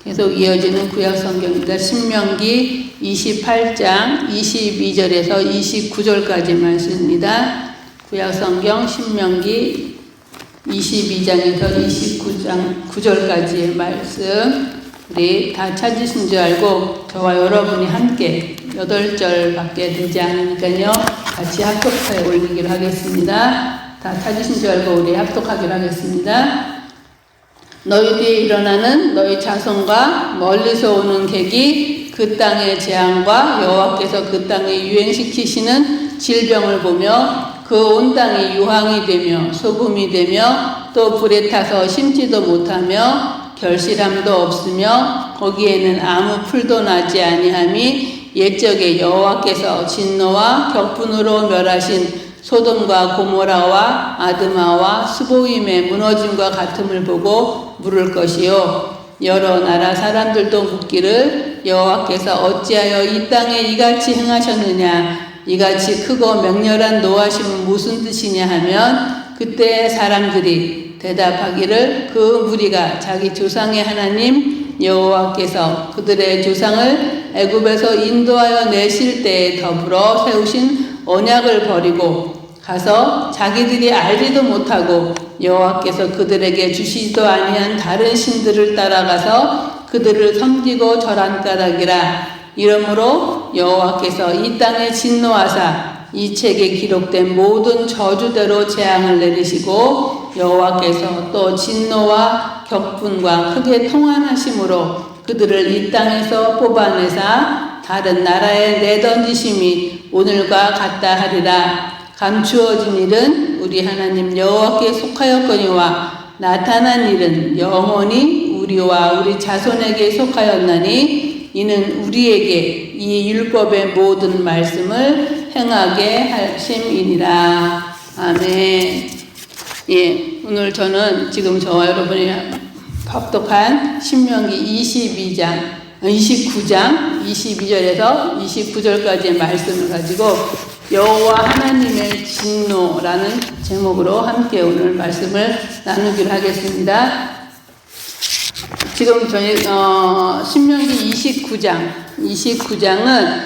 계속 이어지는 구약 성경입니다. 신명기 28장 22절에서 29절까지 말씀입니다. 구약 성경 신명기 22장에서 29절까지의 말씀 우리 다 찾으신 줄 알고 저와 여러분이 함께 8절밖에 되지 않으니까요. 같이 합독하여 올리기로 하겠습니다. 다 찾으신 줄 알고 우리 합독하기로 하겠습니다. 너희 뒤에 일어나는 너희 자손과 멀리서 오는 객이 그 땅의 재앙과 여호와께서 그 땅에 유행시키시는 질병을 보며 그 온 땅이 유황이 되며 소금이 되며 또 불에 타서 심지도 못하며 결실함도 없으며 거기에는 아무 풀도 나지 아니함이 옛적에 여호와께서 진노와 격분으로 멸하신 소돔과 고모라와 아드마와 스보임의 무너짐과 같음을 보고 물을 것이요 여러 나라 사람들도 묻기를 여호와께서 어찌하여 이 땅에 이같이 행하셨느냐 이같이 크고 맹렬한 노하심은 무슨 뜻이냐 하면 그때 사람들이 대답하기를 그 무리가 자기 조상의 하나님 여호와께서 그들의 조상을 애굽에서 인도하여 내실 때에 더불어 세우신 언약을 버리고 가서 자기들이 알지도 못하고 여호와께서 그들에게 주시지도 아니한 다른 신들을 따라가서 그들을 섬기고 절한 까닭이라. 이러므로 여호와께서 이 땅에 진노하사 이 책에 기록된 모든 저주대로 재앙을 내리시고 여호와께서 또 진노와 격분과 크게 통한하심으로 그들을 이 땅에서 뽑아내사 다른 나라에 내던지심이 오늘과 같다 하리라. 감추어진 일은 우리 하나님 여호와께 속하였거니와 나타난 일은 영원히 우리와 우리 자손에게 속하였나니 이는 우리에게 이 율법의 모든 말씀을 행하게 하심이니라. 아멘. 예, 오늘 저는 지금 저와 여러분이 합독한 신명기 29장 22절에서 29절까지의 말씀을 가지고 여호와 하나님의 진노라는 제목으로 함께 오늘 말씀을 나누기로 하겠습니다. 지금 저희 신명기 29장은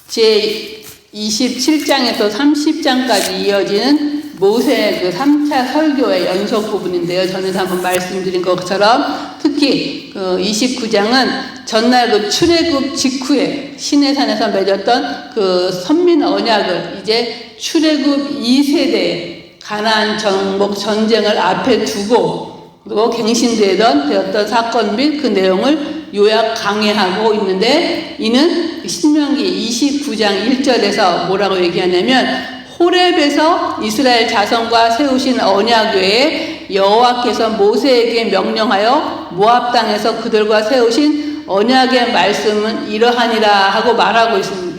제 27장에서 30장까지 이어지는 모세의 그 3차 설교의 연속 부분인데요. 전에도 한번 말씀드린 것처럼 특히 그 29장은 전날 그 출애굽 직후에 시내산에서 맺었던 그 선민 언약을 이제 출애굽 2세대 가나안 정복 전쟁을 앞에 두고 그리고 갱신되었던 사건 및 그 내용을 요약 강해하고 있는데 이는 신명기 29장 1절에서 뭐라고 얘기하냐면 호렙에서 이스라엘 자손과 세우신 언약 외에 여호와께서 모세에게 명령하여 모압 땅에서 그들과 세우신 언약의 말씀은 이러하니라 하고 말하고 있습니다.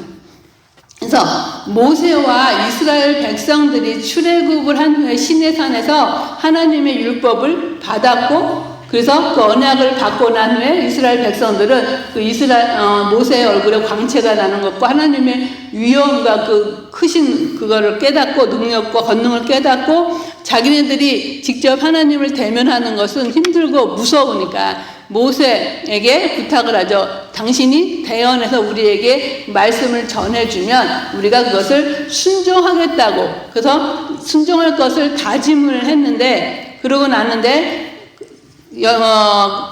그래서 모세와 이스라엘 백성들이 출애굽을 한 후에 시내산에서 하나님의 율법을 받았고 그래서 그 언약을 받고 난 후에 이스라엘 백성들은 그 모세의 얼굴에 광채가 나는 것과 하나님의 위엄과 그 크신 그거를 깨닫고 능력과 권능을 깨닫고 자기네들이 직접 하나님을 대면하는 것은 힘들고 무서우니까 모세에게 부탁을 하죠. 당신이 대언해서 우리에게 말씀을 전해주면 우리가 그것을 순종하겠다고. 그래서 순종할 것을 다짐을 했는데 그러고 났는데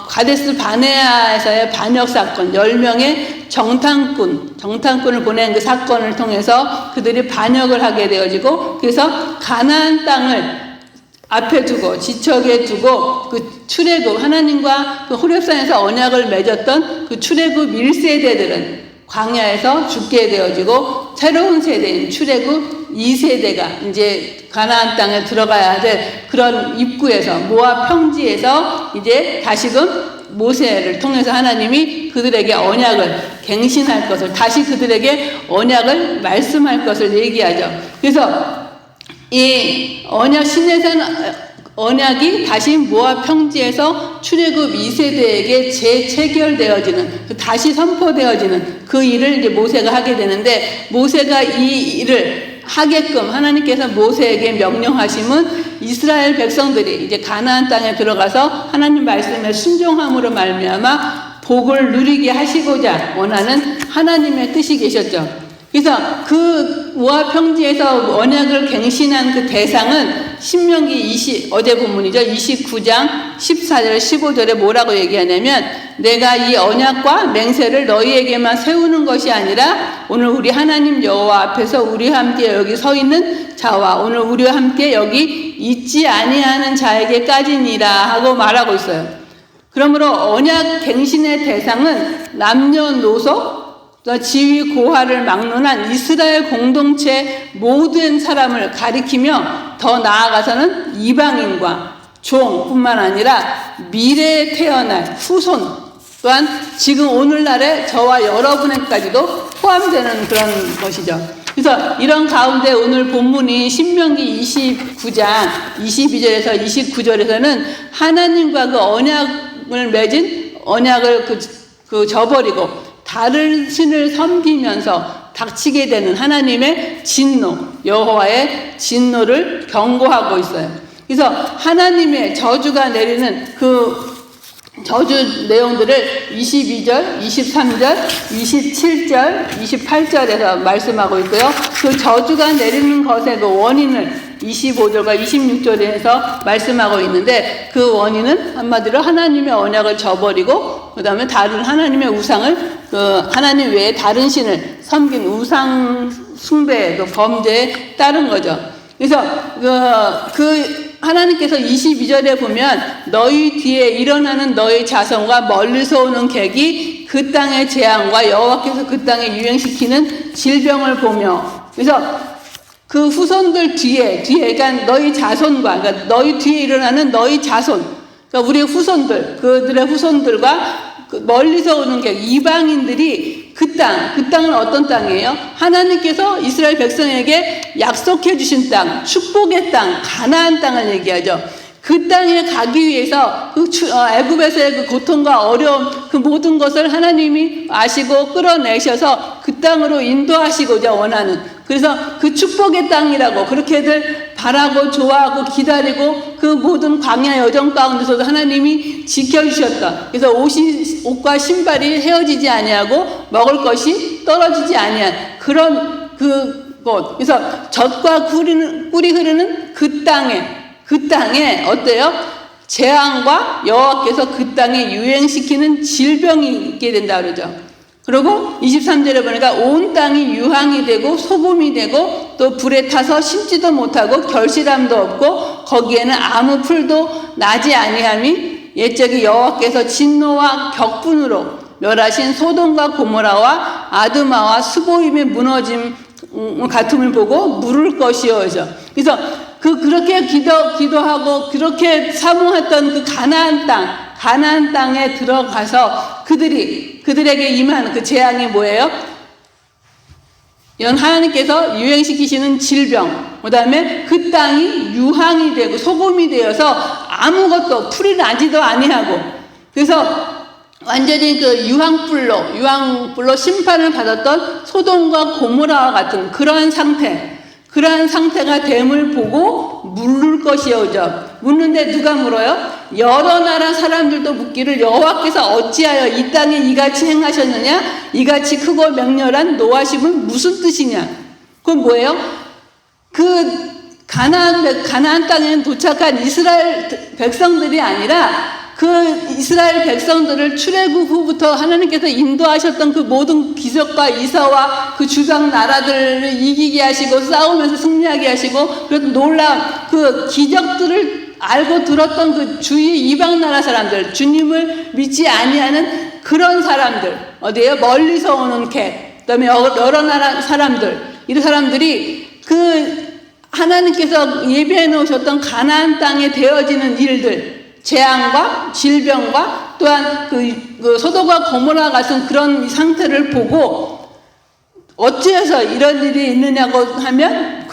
가데스 바네아에서의 반역 사건 10명의 정탐꾼을 보낸 그 사건을 통해서 그들이 반역을 하게 되어지고 그래서 가나안 땅을 앞에 두고 지척에 두고 그 출애굽 하나님과 그 호렙산에서 언약을 맺었던 그 출애굽 1세대들은 광야에서 죽게 되어지고 새로운 세대인 출애굽 2세대가 이제 가나안 땅에 들어가야 될 그런 입구에서 모압 평지에서 이제 다시금 모세를 통해서 하나님이 그들에게 언약을 갱신할 것을 다시 그들에게 언약을 말씀할 것을 얘기하죠. 그래서 이 언약 시내산 언약이 다시 모압 평지에서 출애굽 2세대에게 재체결되어지는 다시 선포되어지는 그 일을 이제 모세가 하게 되는데 모세가 이 일을 하게끔 하나님께서 모세에게 명령하심은 이스라엘 백성들이 이제 가나안 땅에 들어가서 하나님 말씀에 순종함으로 말미암아 복을 누리게 하시고자 원하는 하나님의 뜻이 계셨죠. 그래서 그 모압 평지에서 언약을 갱신한 그 대상은 신명기 어제 본문이죠. 29장 14절 15절에 뭐라고 얘기하냐면 내가 이 언약과 맹세를 너희에게만 세우는 것이 아니라 오늘 우리 하나님 여호와 앞에서 우리와 함께 여기 서 있는 자와 오늘 우리와 함께 여기 있지 아니하는 자에게까지니라 하고 말하고 있어요. 그러므로 언약 갱신의 대상은 남녀노소 지위 고하를 막론한 이스라엘 공동체 모든 사람을 가리키며 더 나아가서는 이방인과 종뿐만 아니라 미래에 태어날 후손 또한 지금 오늘날의 저와 여러분에까지도 포함되는 그런 것이죠. 그래서 이런 가운데 오늘 본문이 신명기 29장 22절에서 29절에서는 하나님과 그 언약을 맺은 언약을 저버리고 다른 신을 섬기면서 닥치게 되는 하나님의 진노, 여호와의 진노를 경고하고 있어요. 그래서 하나님의 저주가 내리는 그 저주 내용들을 22절, 23절, 27절, 28절에서 말씀하고 있고요. 그 저주가 내리는 것의 그 원인을 25절과 26절에서 말씀하고 있는데 그 원인은 한마디로 하나님의 언약을 저버리고 그 다음에 다른 하나님의 우상을 하나님 외에 다른 신을 섬긴 우상 숭배, 범죄에 따른 거죠. 그래서 하나님께서 22절에 보면 너희 뒤에 일어나는 너희 자손과 멀리서 오는 객이 그 땅의 재앙과 여호와께서 그 땅에 유행시키는 질병을 보며 그래서 그 후손들 뒤에 그러니까 너희 자손과 그러니까 너희 뒤에 일어나는 너희 자손 그러니까 우리의 후손들 그들의 후손들과 멀리서 오는 객 이방인들이 그 땅은 어떤 땅이에요? 하나님께서 이스라엘 백성에게 약속해 주신 땅, 축복의 땅, 가나안 땅을 얘기하죠. 그 땅에 가기 위해서 애굽에서의 그 고통과 어려움 그 모든 것을 하나님이 아시고 끌어내셔서 그 땅으로 인도하시고자 원하는 그래서 그 축복의 땅이라고 그렇게들 바라고 좋아하고 기다리고 그 모든 광야 여정 가운데서도 하나님이 지켜주셨다. 그래서 옷과 신발이 헤어지지 아니하고 먹을 것이 떨어지지 아니한 그런 그곳. 그래서 젖과 꿀이 흐르는 그 땅에 어때요? 재앙과 여호와께서 그 땅에 유행시키는 질병이 있게 된다 그러죠. 그리고 23절에 보니까 온 땅이 유황이 되고 소금이 되고 또 불에 타서 심지도 못하고 결실함도 없고 거기에는 아무 풀도 나지 아니함이 옛적에 여호와께서 진노와 격분으로 멸하신 소돔과 고모라와 아드마와 스보임의 무너짐 같음을 보고 물을 것이어죠. 그래서 그렇게 기도하고 그렇게 사모했던 그 가나안 땅에 들어가서 그들에게 임한 그 재앙이 뭐예요? 하나님께서 유행시키시는 질병, 그 다음에 그 땅이 유황이 되고 소금이 되어서 아무것도 풀이 나지도 아니하고 그래서 완전히 그 유황불로 심판을 받았던 소돔과 고모라와 같은 그러한 상태가 됨을 보고 물을 것이오죠. 묻는데 누가 물어요? 여러 나라 사람들도 묻기를 여호와께서 어찌하여 이 땅에 이같이 행하셨느냐? 이같이 크고 맹렬한 노하심은 무슨 뜻이냐? 그건 뭐예요? 그 가나안 땅에 도착한 이스라엘 백성들이 아니라 그 이스라엘 백성들을 출애굽 후부터 하나님께서 인도하셨던 그 모든 기적과 이사와 그 주변 나라들을 이기게 하시고 싸우면서 승리하게 하시고 그래도 놀라운 그 기적들을 알고 들었던 그 주위 이방 나라 사람들 주님을 믿지 아니하는 그런 사람들 어디에요? 멀리서 오는 객 그다음에 여러 나라 사람들 이런 사람들이 그 하나님께서 예비해 놓으셨던 가나안 땅에 되어지는 일들 재앙과 질병과 또한 그 소돔과 고모라 같은 그런 상태를 보고 어찌해서 이런 일이 있느냐고 하면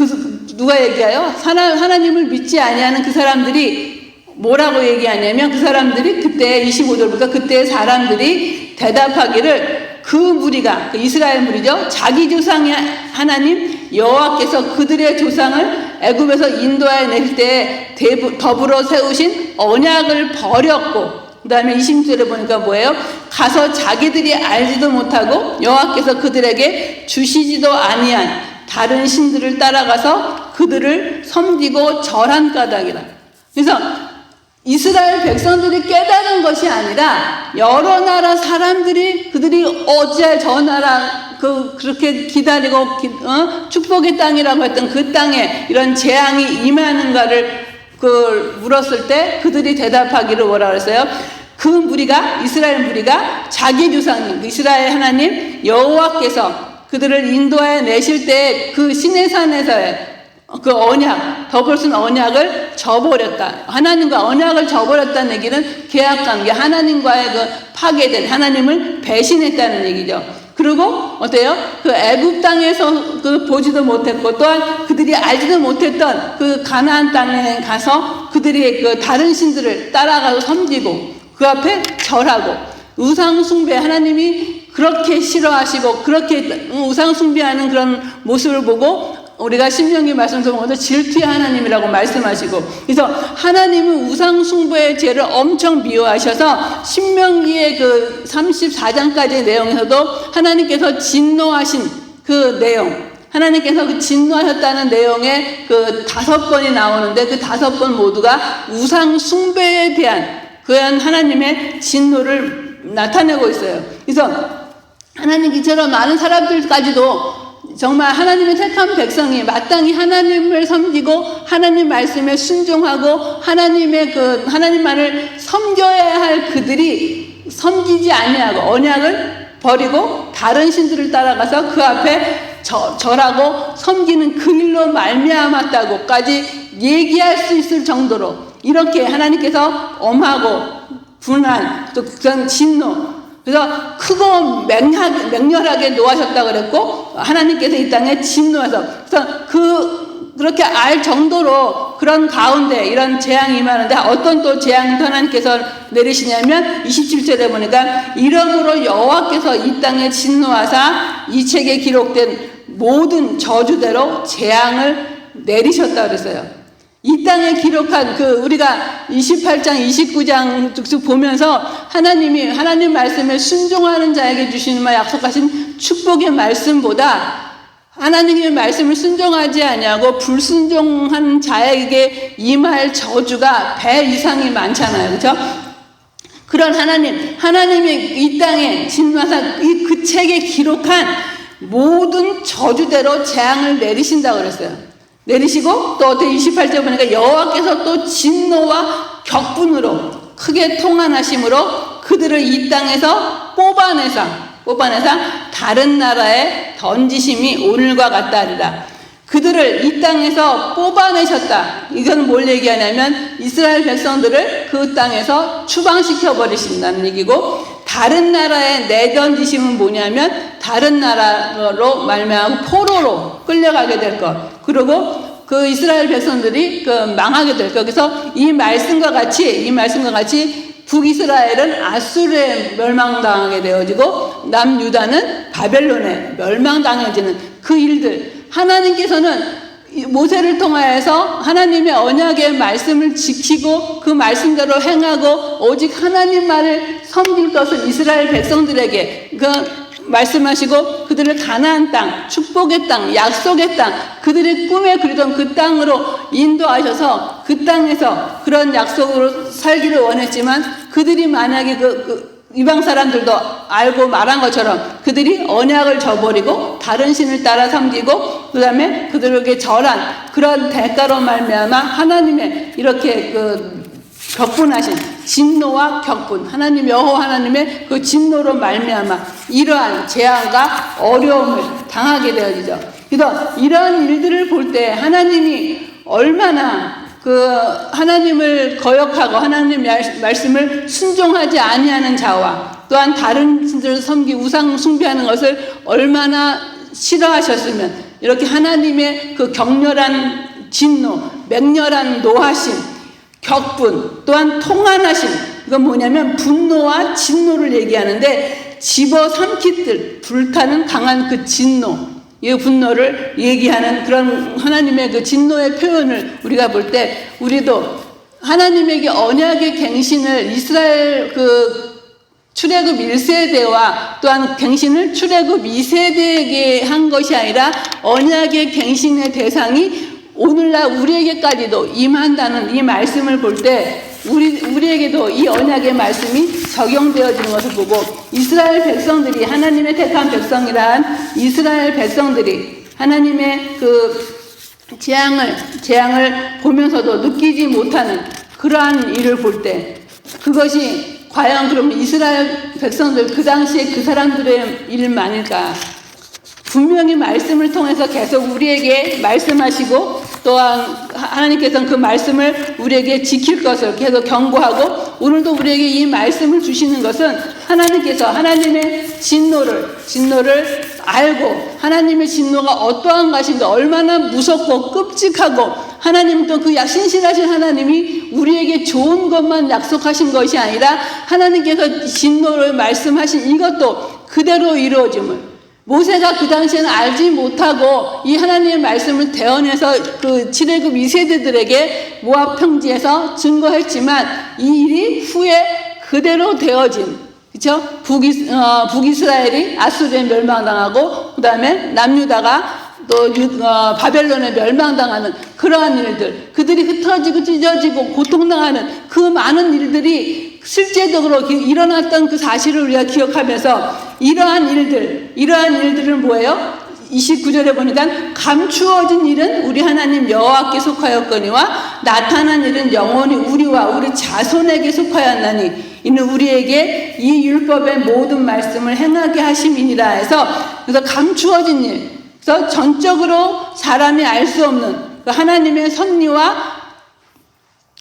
누가 얘기해요? 하나님을 믿지 아니하는 그 사람들이 뭐라고 얘기하냐면 그 사람들이 그때 25절부터 그때의 사람들이 대답하기를 그 무리가 그 이스라엘 무리죠. 자기 조상의 하나님 여호와께서 그들의 조상을 애굽에서 인도해 낼 때 더불어 세우신 언약을 버렸고 그 다음에 20절에 보니까 뭐예요? 가서 자기들이 알지도 못하고 여호와께서 그들에게 주시지도 아니한 다른 신들을 따라가서 그들을 섬기고 절한 까닭이라. 그래서 이스라엘 백성들이 깨달은 것이 아니라 여러 나라 사람들이 그들이 어찌할 저 나라 그렇게 기다리고 축복의 땅이라고 했던 그 땅에 이런 재앙이 임하는가를 물었을 때 그들이 대답하기를 뭐라 그랬어요? 그 무리가 이스라엘 무리가 자기 조상님 이스라엘 하나님 여호와께서 그들을 인도해 내실 때 그 시내산에서의 그 언약, 더블슨 언약을 저버렸다. 하나님과 언약을 저버렸다는 얘기는 계약관계, 하나님과의 그 파괴된 하나님을 배신했다는 얘기죠. 그리고 어때요? 그 애굽 땅에서 그 보지도 못했고 또한 그들이 알지도 못했던 그 가나안 땅에 가서 그들이 그 다른 신들을 따라가서 섬기고 그 앞에 절하고 우상 숭배 하나님이 그렇게 싫어하시고 그렇게 우상 숭배하는 그런 모습을 보고 우리가 신명기 말씀에서 보면서 질투의 하나님이라고 말씀하시고 그래서 하나님은 우상 숭배의 죄를 엄청 미워하셔서 신명기의 그 34장까지의 내용에서도 하나님께서 진노하신 그 내용 하나님께서 그 진노하셨다는 내용의 그 5번이 나오는데 그 5번 모두가 우상 숭배에 대한 그런 하나님의 진노를 나타내고 있어요. 그래서 하나님 이처럼 많은 사람들까지도 정말 하나님의 택한 백성이 마땅히 하나님을 섬기고 하나님 말씀에 순종하고 하나님만을 섬겨야 할 그들이 섬기지 아니하고 언약을 버리고 다른 신들을 따라가서 그 앞에 절하고 섬기는 그 일로 말미암았다고까지 얘기할 수 있을 정도로 이렇게 하나님께서 엄하고 분한 또 그런 진노 그래서 크고 맹렬하게 노하셨다고 그랬고 하나님께서 이 땅에 진노해서 그래서 그렇게 알 정도로 그런 가운데 이런 재앙이 임하는데 어떤 또 재앙도 하나님께서 내리시냐면 27절에 보니까 이러므로 여호와께서 이 땅에 진노하사 이 책에 기록된 모든 저주대로 재앙을 내리셨다고 그랬어요. 이 땅에 기록한 우리가 28장, 29장 쭉 보면서 하나님 말씀에 순종하는 자에게 주시는 약속하신 축복의 말씀보다 하나님의 말씀을 순종하지 아니하고 불순종한 자에게 임할 저주가 배 이상이 많잖아요. 그렇죠? 그런 하나님의 이 땅에 진노하사 그 책에 기록한 모든 저주대로 재앙을 내리신다고 그랬어요. 내리시고 또 28절 보니까 여호와께서 또 진노와 격분으로 크게 통한하심으로 그들을 이 땅에서 뽑아내사 다른 나라에 던지심이 오늘과 같다 하리라. 그들을 이 땅에서 뽑아내셨다. 이건 뭘 얘기하냐면 이스라엘 백성들을 그 땅에서 추방시켜 버리신다는 얘기고 다른 나라에 내던지심은 뭐냐면 다른 나라로 말미암아 포로로 끌려가게 될 것. 그리고 그 이스라엘 백성들이 망하게 될 것. 그래서 이 말씀과 같이 북이스라엘은 아수르에 멸망당하게 되어지고 남유다는 바벨론에 멸망당해지는 그 일들. 하나님께서는 모세를 통하여서 하나님의 언약의 말씀을 지키고 그 말씀대로 행하고 오직 하나님만을 섬길 것을 이스라엘 백성들에게 말씀하시고 그들을 가나안 땅, 축복의 땅, 약속의 땅, 그들의 꿈에 그리던 그 땅으로 인도하셔서 그 땅에서 그런 약속으로 살기를 원했지만 그들이 만약에 이방 사람들도 알고 말한 것처럼 그들이 언약을 저버리고 다른 신을 따라 섬기고 그 다음에 그들에게 절한 그런 대가로 말미암아 하나님의 이렇게 격분하신 진노와 격분 하나님 여호와 하나님의 그 진노로 말미암아 이러한 재앙과 어려움을 당하게 되어지죠. 그래서 이런 일들을 볼 때 하나님이 얼마나 하나님을 거역하고 하나님 말씀을 순종하지 아니하는 자와 또한 다른 신들을 섬기고 우상 숭배하는 것을 얼마나 싫어하셨으면 이렇게 하나님의 그 격렬한 진노, 맹렬한 노하심, 격분, 또한 통한하심 이건 뭐냐면 분노와 진노를 얘기하는데 집어삼키듯 불타는 강한 그 진노 이 분노를 얘기하는 그런 하나님의 그 진노의 표현을 우리가 볼 때 우리도 하나님에게 언약의 갱신을 이스라엘 출애굽 1세대와 또한 갱신을 출애굽 2세대에게 한 것이 아니라 언약의 갱신의 대상이 오늘날 우리에게까지도 임한다는 이 말씀을 볼 때 우리에게도 이 언약의 말씀이 적용되어지는 것을 보고 이스라엘 백성들이 하나님의 택한 백성이란 이스라엘 백성들이 하나님의 재앙을 보면서도 느끼지 못하는 그러한 일을 볼 때 그것이 과연 그러면 이스라엘 백성들 그 당시에 그 사람들의 일만일까? 분명히 말씀을 통해서 계속 우리에게 말씀하시고 또한 하나님께서는 그 말씀을 우리에게 지킬 것을 계속 경고하고 오늘도 우리에게 이 말씀을 주시는 것은 하나님께서 하나님의 진노를 알고 하나님의 진노가 어떠한 것인가 얼마나 무섭고 끔찍하고 하나님 또 그 신실하신 하나님이 우리에게 좋은 것만 약속하신 것이 아니라 하나님께서 진노를 말씀하신 이것도 그대로 이루어짐을 모세가 그 당시에는 알지 못하고 이 하나님의 말씀을 대언해서 출애굽 2세대들에게 모압 평지에서 증거했지만 이 일이 후에 그대로 되어진 그렇죠? 북이스라엘이 아수르에 멸망당하고 그다음에 남유다가 또 바벨론에 멸망당하는 그러한 일들 그들이 흩어지고 찢어지고 고통당하는 그 많은 일들이 실제적으로 일어났던 그 사실을 우리가 기억하면서 이러한 일들은 뭐예요? 29절에 보니까 감추어진 일은 우리 하나님 여호와께 속하였거니와 나타난 일은 영원히 우리와 우리 자손에게 속하였나니 이는 우리에게 이 율법의 모든 말씀을 행하게 하심이니라 해서 그래서 감추어진 일 그래서 전적으로 사람이 알 수 없는 하나님의 섭리와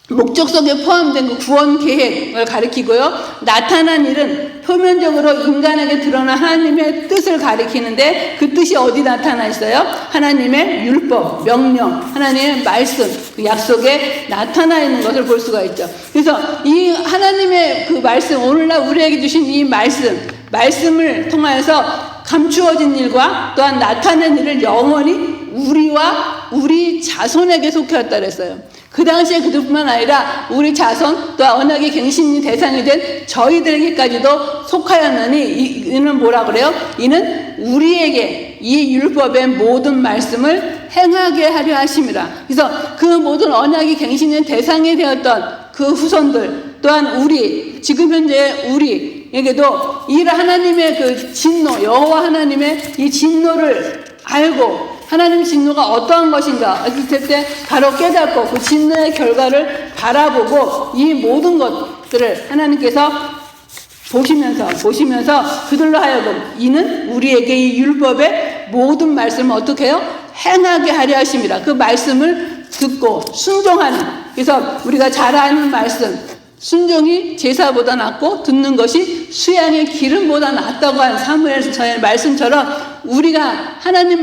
목적 속에 포함된 그 구원 계획을 가리키고요. 나타난 일은 표면적으로 인간에게 드러난 하나님의 뜻을 가리키는데 그 뜻이 어디 나타나 있어요? 하나님의 율법, 명령, 하나님의 말씀, 그 약속에 나타나 있는 것을 볼 수가 있죠. 그래서 이 하나님의 그 말씀, 오늘날 우리에게 주신 이 말씀을 통하여서 감추어진 일과 또한 나타낸 일을 영원히 우리와 우리 자손에게 속하였다 그랬어요. 그 당시에 그들뿐만 아니라 우리 자손 또 언약의 갱신이 대상이 된 저희들에게까지도 속하였느니 이는 뭐라 그래요? 이는 우리에게 이 율법의 모든 말씀을 행하게 하려 하심이라. 그래서 그 모든 언약이 갱신의 대상이 되었던 그 후손들 또한 지금 현재 우리에게도 이 하나님의 그 진노 여호와 하나님의 이 진노를 알고 하나님 진노가 어떠한 것인가 했을 때 바로 깨닫고 그 진노의 결과를 바라보고 이 모든 것들을 하나님께서 보시면서 그들로 하여금 이는 우리에게 이 율법의 모든 말씀을 어떻게 해요? 행하게 하려 하심이라. 그 말씀을 듣고 순종하는 그래서 우리가 잘 아는 말씀 순종이 제사보다 낫고 듣는 것이 수양의 기름보다 낫다고 한 사무엘서의 말씀처럼 우리가 하나님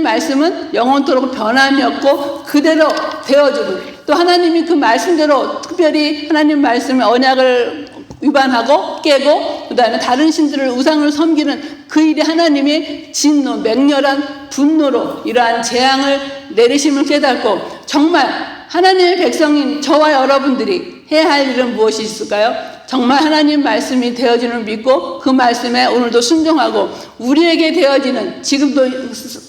말씀은 영원토록 변함이 없고 그대로 되어지고 또 하나님이 그 말씀대로 특별히 하나님 말씀의 언약을 위반하고 깨고 그 다음에 다른 신들을 우상을 섬기는 그 일이 하나님의 진노 맹렬한 분노로 이러한 재앙을 내리심을 깨닫고 정말 하나님의 백성인 저와 여러분들이 해야 할 일은 무엇이 있을까요? 정말 하나님 말씀이 되어지는 믿고 그 말씀에 오늘도 순종하고 우리에게 되어지는 지금도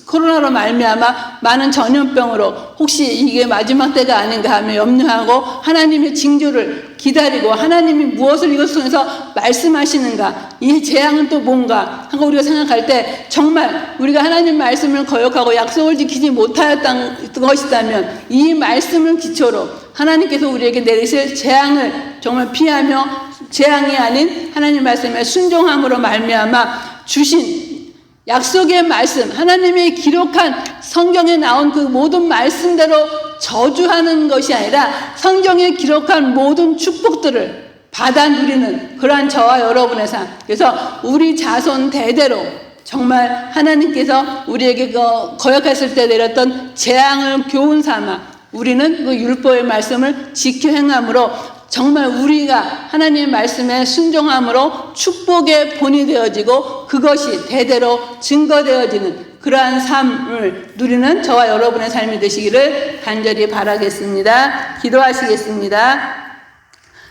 코로나로 말미암아 많은 전염병으로 혹시 이게 마지막 때가 아닌가 하며 염려하고 하나님의 징조를 기다리고 하나님이 무엇을 이것 통해서 말씀하시는가 이 재앙은 또 뭔가 하고 우리가 생각할 때 정말 우리가 하나님 말씀을 거역하고 약속을 지키지 못하였던 것이라면 이 말씀을 기초로 하나님께서 우리에게 내리실 재앙을 정말 피하며 재앙이 아닌 하나님 말씀에 순종함으로 말미암아 주신 약속의 말씀 하나님의 기록한 성경에 나온 그 모든 말씀대로 저주하는 것이 아니라 성경에 기록한 모든 축복들을 받아 누리는 그러한 저와 여러분의 삶 그래서 우리 자손 대대로 정말 하나님께서 우리에게 거역했을 때 내렸던 재앙을 교훈 삼아 우리는 그 율법의 말씀을 지켜 행함으로 정말 우리가 하나님의 말씀에 순종함으로 축복의 본이 되어지고 그것이 대대로 증거되어지는 그러한 삶을 누리는 저와 여러분의 삶이 되시기를 간절히 바라겠습니다. 기도하시겠습니다.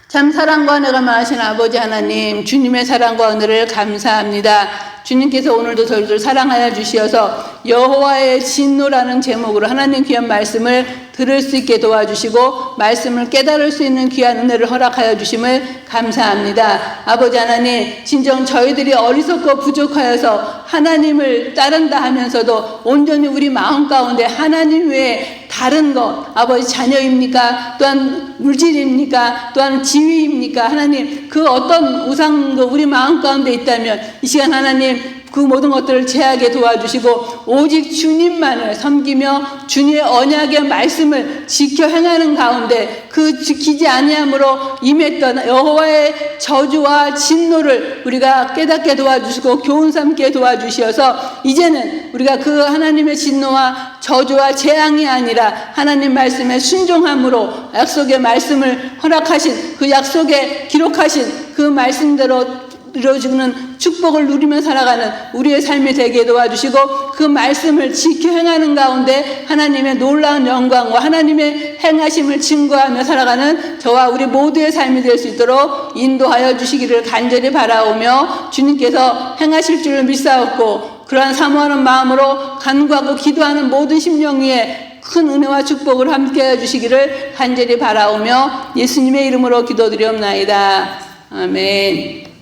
참 사랑과 은혜가 많으신 아버지 하나님, 주님의 사랑과 은혜를 감사합니다. 주님께서 오늘도 저희들 사랑하여 주시어서 여호와의 진노라는 제목으로 하나님 귀한 말씀을 들을 수 있게 도와주시고 말씀을 깨달을 수 있는 귀한 은혜를 허락하여 주심을 감사합니다. 아버지 하나님, 진정 저희들이 어리석고 부족하여서 하나님을 따른다 하면서도 온전히 우리 마음 가운데 하나님 외에 다른 것, 아버지 자녀입니까? 또한 물질입니까? 또한 지위입니까? 하나님, 그 어떤 우상도 우리 마음 가운데 있다면 이 시간 하나님 그 모든 것들을 제하게 도와주시고 오직 주님만을 섬기며 주님의 언약의 말씀을 지켜 행하는 가운데 그 지키지 아니함으로 임했던 여호와의 저주와 진노를 우리가 깨닫게 도와주시고 교훈 삼게 도와주시어서 이제는 우리가 그 하나님의 진노와 저주와 재앙이 아니라 하나님 말씀에 순종함으로 약속의 말씀을 허락하신 그 약속에 기록하신 그 말씀대로 이루어지는 축복을 누리며 살아가는 우리의 삶이 되게 도와주시고 그 말씀을 지켜 행하는 가운데 하나님의 놀라운 영광과 하나님의 행하심을 증거하며 살아가는 저와 우리 모두의 삶이 될 수 있도록 인도하여 주시기를 간절히 바라오며 주님께서 행하실 줄을 믿사옵고 그러한 사모하는 마음으로 간구하고 기도하는 모든 심령 위에 큰 은혜와 축복을 함께해 주시기를 간절히 바라오며 예수님의 이름으로 기도드리옵나이다. 아멘.